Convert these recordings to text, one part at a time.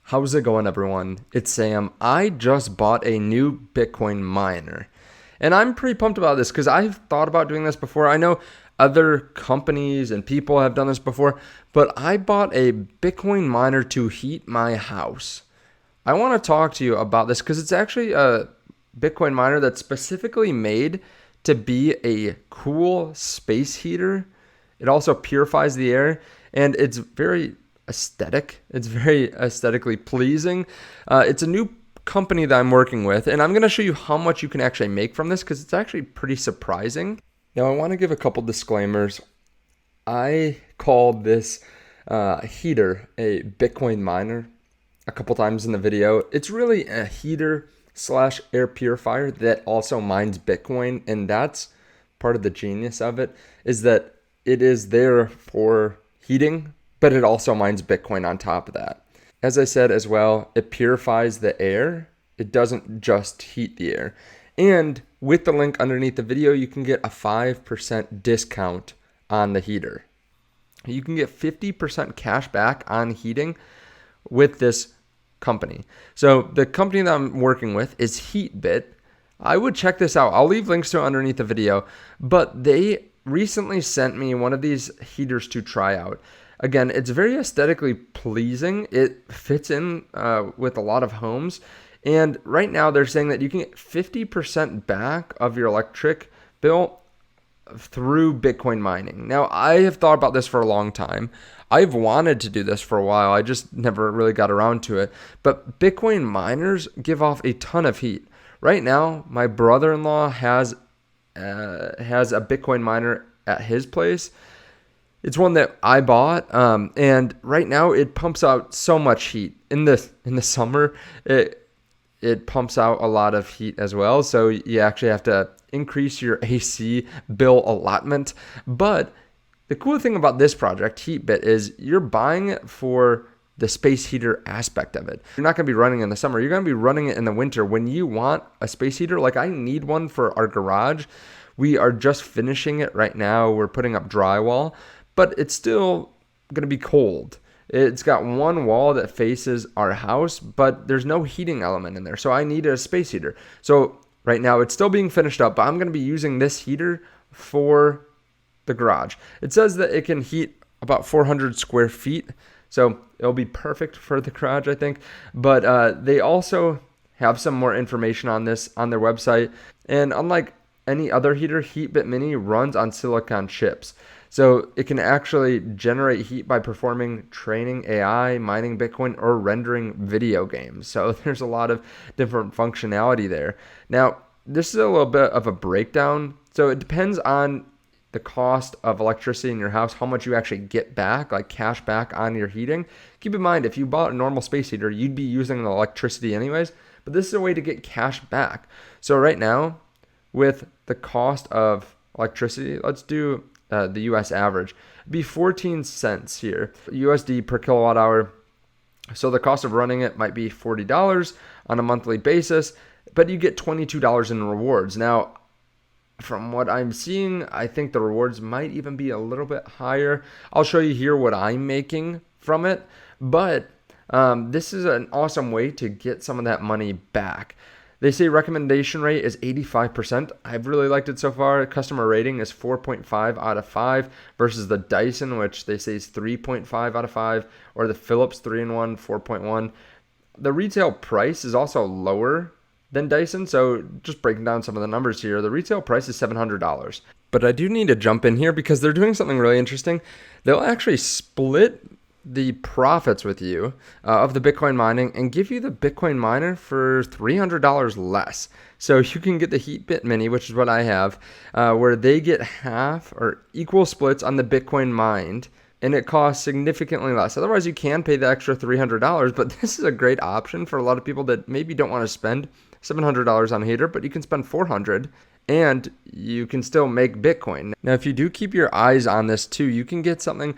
How's it going, everyone? It's Sam. I just bought a new Bitcoin miner. And I'm pretty pumped about this because I've thought about doing this before. I know other companies and people have done this before, but I bought a Bitcoin miner to heat my house. I want to talk to you about this because it's actually a Bitcoin miner that's specifically made to be a cool space heater. It also purifies the air, and it's very aesthetic. It's very aesthetically pleasing. It's a new company that I'm working with, and I'm going to show you how much you can actually make from this because it's actually pretty surprising. Now, I want to give a couple disclaimers. I called this heater a Bitcoin miner a couple times in the video. It's really a heater slash air purifier that also mines Bitcoin, and that's part of the genius of it, is that it is there for heating, but it also mines Bitcoin on top of that. As I said as well, it purifies the air. It doesn't just heat the air. And with the link underneath the video, you can get a 5% discount on the heater. You can get 50% cash back on heating with this company. So the company that I'm working with is Heatbit. I would check this out. I'll leave links to it underneath the video, but they recently sent me one of these heaters to try out. Again, it's very aesthetically pleasing. It fits in with a lot of homes. And right now they're saying that you can get 50% back of your electric bill through Bitcoin mining. Now, I have thought about this for a long time. I've wanted to do this for a while. I just never really got around to it. But Bitcoin miners give off a ton of heat. Right now, my brother-in-law has a Bitcoin miner at his place. It's one that I bought, and right now it pumps out so much heat. In the summer, it pumps out a lot of heat as well. So you actually have to increase your AC bill allotment. But the cool thing about this project, Heatbit, is you're buying it for the space heater aspect of it. You're not going to be running in the summer. You're going to be running it in the winter when you want a space heater. Like I need one for our garage. We are just finishing it right now. We're putting up drywall, but it's still going to be cold. It's got one wall that faces our house, but there's no heating element in there. So I need a space heater. So right now it's still being finished up, but I'm going to be using this heater for the garage. It says that it can heat about 400 square feet. So it'll be perfect for the garage, I think. But they also have some more information on this on their website. And unlike any other heater, Heatbit Mini runs on silicon chips. So it can actually generate heat by performing training AI, mining Bitcoin, or rendering video games. So there's a lot of different functionality there. Now, this is a little bit of a breakdown. So it depends on the cost of electricity in your house, how much you actually get back, like cash back on your heating. Keep in mind, if you bought a normal space heater, you'd be using the electricity anyways, but this is a way to get cash back. So right now, with the cost of electricity, let's do the US average. It'd be 14 cents here, USD per kilowatt hour. So the cost of running it might be $40 on a monthly basis, but you get $22 in rewards. Now, from what I'm seeing, I think the rewards might even be a little bit higher. I'll show you here what I'm making from it, but this is an awesome way to get some of that money back. They say recommendation rate is 85%. I've really liked it so far. Customer rating is 4.5 out of 5 versus the Dyson, which they say is 3.5 out of 5, or the Philips 3-in-1, 4.1. The retail price is also lower than Dyson. So just breaking down some of the numbers here, the retail price is $700. But I do need to jump in here because they're doing something really interesting. They'll actually split the profits with you of the Bitcoin mining and give you the Bitcoin miner for $300 less. So you can get the Heatbit Mini, which is what I have, where they get half or equal splits on the Bitcoin mined, and it costs significantly less. Otherwise, you can pay the extra $300, but this is a great option for a lot of people that maybe don't want to spend $700 on a heater, but you can spend $400 and you can still make Bitcoin. Now, if you do keep your eyes on this too, you can get something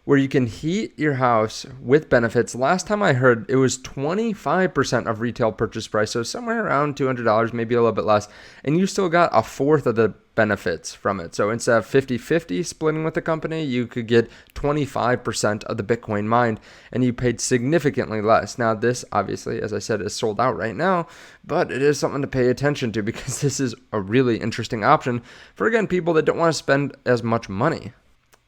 where you can heat your house with benefits. Last time I heard, it was 25% of retail purchase price, so somewhere around $200, maybe a little bit less, and you still got a fourth of the benefits from it. So instead of 50-50 splitting with the company, you could get 25% of the Bitcoin mined, and you paid significantly less. Now, this obviously, as I said, is sold out right now, but it is something to pay attention to because this is a really interesting option for, again, people that don't want to spend as much money.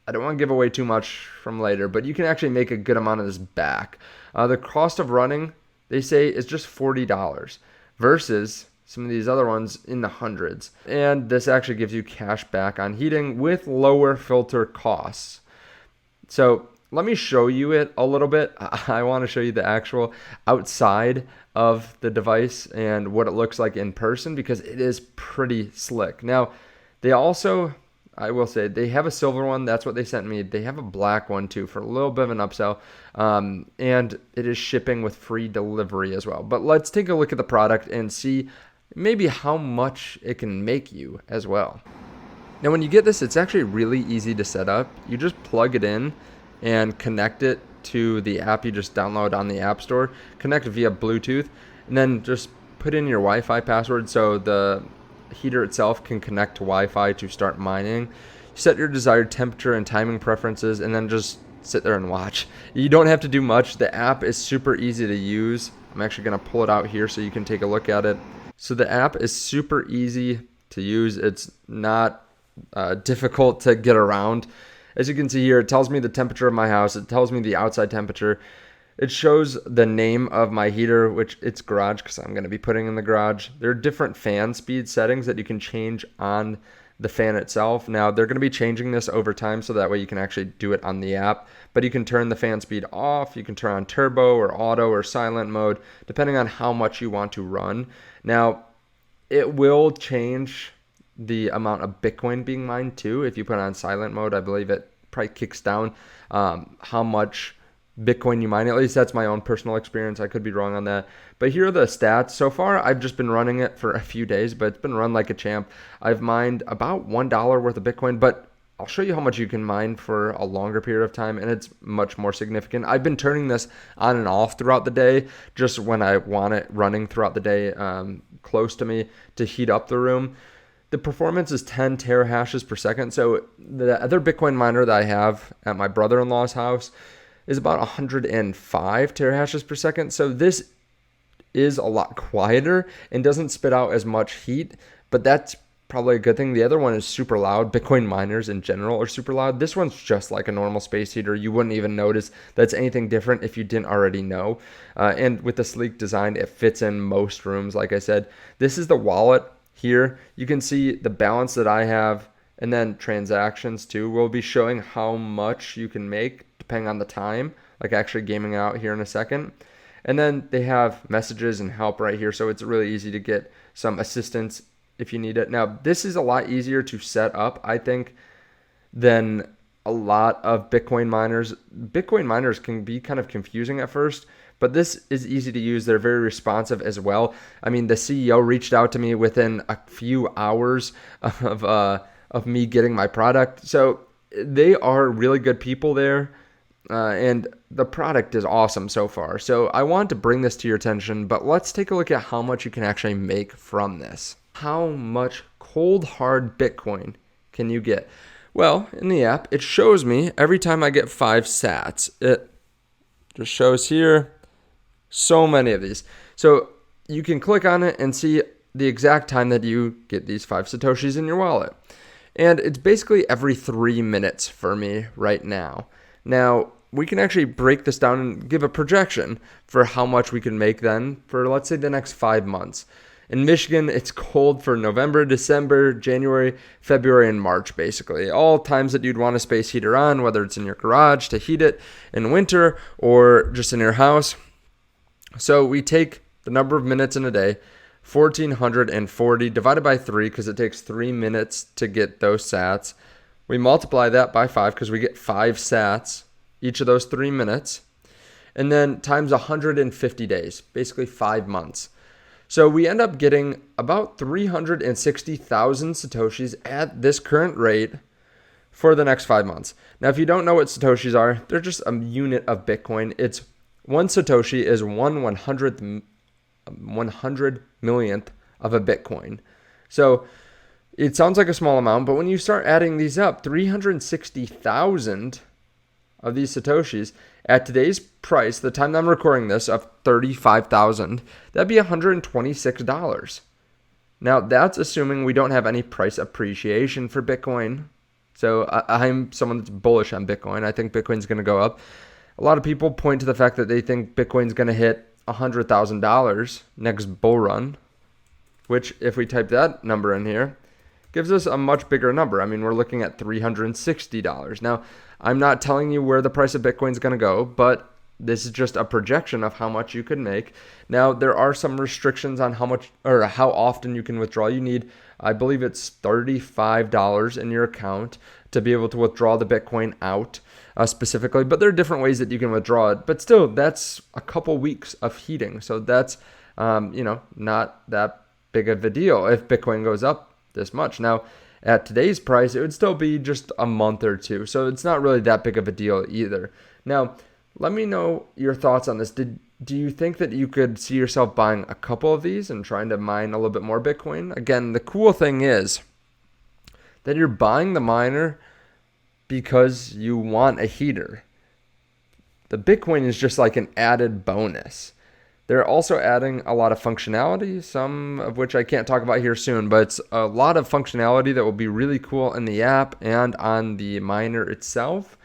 I don't want to give away too much from later, but you can actually make a good amount of this back. The cost of running, they say, is just $40 versus some of these other ones in the hundreds. And this actually gives you cash back on heating with lower filter costs. So let me show you it a little bit. I want to show you the actual outside of the device and what it looks like in person because it is pretty slick. Now, they also, I will say, they have a silver one. That's what they sent me. They have a black one too for a little bit of an upsell. And it is shipping with free delivery as well. But let's take a look at the product and see maybe how much it can make you as well. Now, when you get this, it's actually really easy to set up. You just plug it in and connect it to the app you just download on the App Store, connect via Bluetooth, and then just put in your Wi-Fi password so the heater itself can connect to Wi-Fi to start mining. Set your desired temperature and timing preferences, and then just sit there and watch. You don't have to do much. The app is super easy to use. I'm actually going to pull it out here so you can take a look at it. So the app is super easy to use. It's not difficult to get around. As you can see here, it tells me the temperature of my house. It tells me the outside temperature. It shows the name of my heater, which it's garage because I'm going to be putting in the garage. There are different fan speed settings that you can change on the fan itself. Now, they're going to be changing this over time so that way you can actually do it on the app. But you can turn the fan speed off. You can turn on turbo or auto or silent mode, depending on how much you want to run. Now, it will change the amount of Bitcoin being mined too. If you put it on silent mode, I believe it probably kicks down how much Bitcoin you mine. At least that's my own personal experience. I could be wrong on that. But here are the stats. So far, I've just been running it for a few days, but it's been run like a champ. I've mined about $1 worth of Bitcoin, but I'll show you how much you can mine for a longer period of time, and it's much more significant. I've been turning this on and off throughout the day, just when I want it running throughout the day close to me to heat up the room. The performance is 10 terahashes per second. So the other Bitcoin miner that I have at my brother-in-law's house is about 105 terahashes per second. So this is a lot quieter and doesn't spit out as much heat, but that's probably a good thing. The other one is super loud. Bitcoin miners in general are super loud. This one's just like a normal space heater. You wouldn't even notice that's anything different if you didn't already know. And with the sleek design, it fits in most rooms. Like I said, this is the wallet here. You can see the balance that I have, and then transactions too. We'll be showing how much you can make depending on the time, like actually gaming out here in a second. And then they have messages and help right here. So it's really easy to get some assistance if you need it. Now, this is a lot easier to set up, I think, than a lot of Bitcoin miners. Bitcoin miners can be kind of confusing at first, but this is easy to use. They're very responsive as well. I mean, the CEO reached out to me within a few hours of me getting my product. So they are really good people there. And the product is awesome so far. So I want to bring this to your attention, but let's take a look at how much you can actually make from this. How much cold hard Bitcoin can you get? Well, in the app, it shows me every time I get 5 sats. It just shows here so many of these. So you can click on it and see the exact time that you get these 5 Satoshis in your wallet. And it's basically every 3 minutes for me right now. Now, we can actually break this down and give a projection for how much we can make then for, let's say, the next 5 months. In Michigan, it's cold for November, December, January, February, and March, basically. All times that you'd want a space heater on, whether it's in your garage to heat it in winter or just in your house. So we take the number of minutes in a day, 1,440 divided by 3 because it takes 3 minutes to get those sats. We multiply that by 5 because we get 5 sats each of those 3 minutes. And then times 150 days, basically 5 months. So we end up getting about 360,000 Satoshis at this current rate for the next 5 months. Now, if you don't know what Satoshis are, they're just a unit of Bitcoin. It's 1 Satoshi is 1/100 millionth of a Bitcoin. So It sounds like a small amount, but when you start adding these up, 360,000 of these Satoshis at today's price, the time that I'm recording this, of 35,000, that'd be $126. Now, that's assuming we don't have any price appreciation for Bitcoin. So I'm someone that's bullish on Bitcoin. I think Bitcoin's going to go up. A lot of people point to the fact that they think Bitcoin's going to hit $100,000 next bull run, which if we type that number in here, gives us a much bigger number. I mean, we're looking at $360. Now, I'm not telling you where the price of Bitcoin is going to go, but this is just a projection of how much you could make. Now, there are some restrictions on how much or how often you can withdraw. You need, I believe it's $35 in your account to be able to withdraw the Bitcoin out specifically, but there are different ways that you can withdraw it. But still, that's a couple weeks of heating. So that's, not that big of a deal if Bitcoin goes up this much. Now, at today's price, it would still be just a month or two. So it's not really that big of a deal either. Now, let me know your thoughts on this. Do you think that you could see yourself buying a couple of these and trying to mine a little bit more Bitcoin? Again, the cool thing is that you're buying the miner because you want a heater. The Bitcoin is just like an added bonus. They're also adding a lot of functionality, some of which I can't talk about here soon, but it's a lot of functionality that will be really cool in the app and on the miner itself.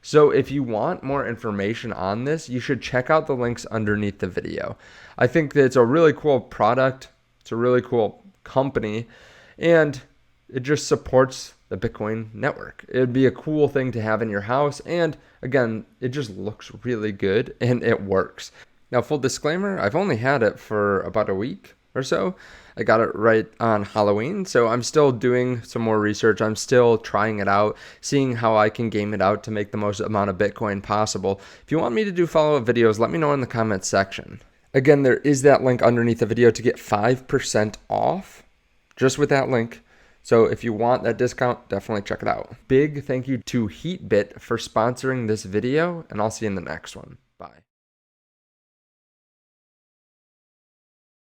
So if you want more information on this, you should check out the links underneath the video. I think that it's a really cool product. It's a really cool company, and it just supports the Bitcoin network. It'd be a cool thing to have in your house. And again, it just looks really good and it works. Now, full disclaimer, I've only had it for about a week or so. I got it right on Halloween, so I'm still doing some more research. I'm still trying it out, seeing how I can game it out to make the most amount of Bitcoin possible. If you want me to do follow-up videos, let me know in the comments section. Again, there is that link underneath the video to get 5% off just with that link. So if you want that discount, definitely check it out. Big thank you to Heatbit for sponsoring this video, and I'll see you in the next one. Bye.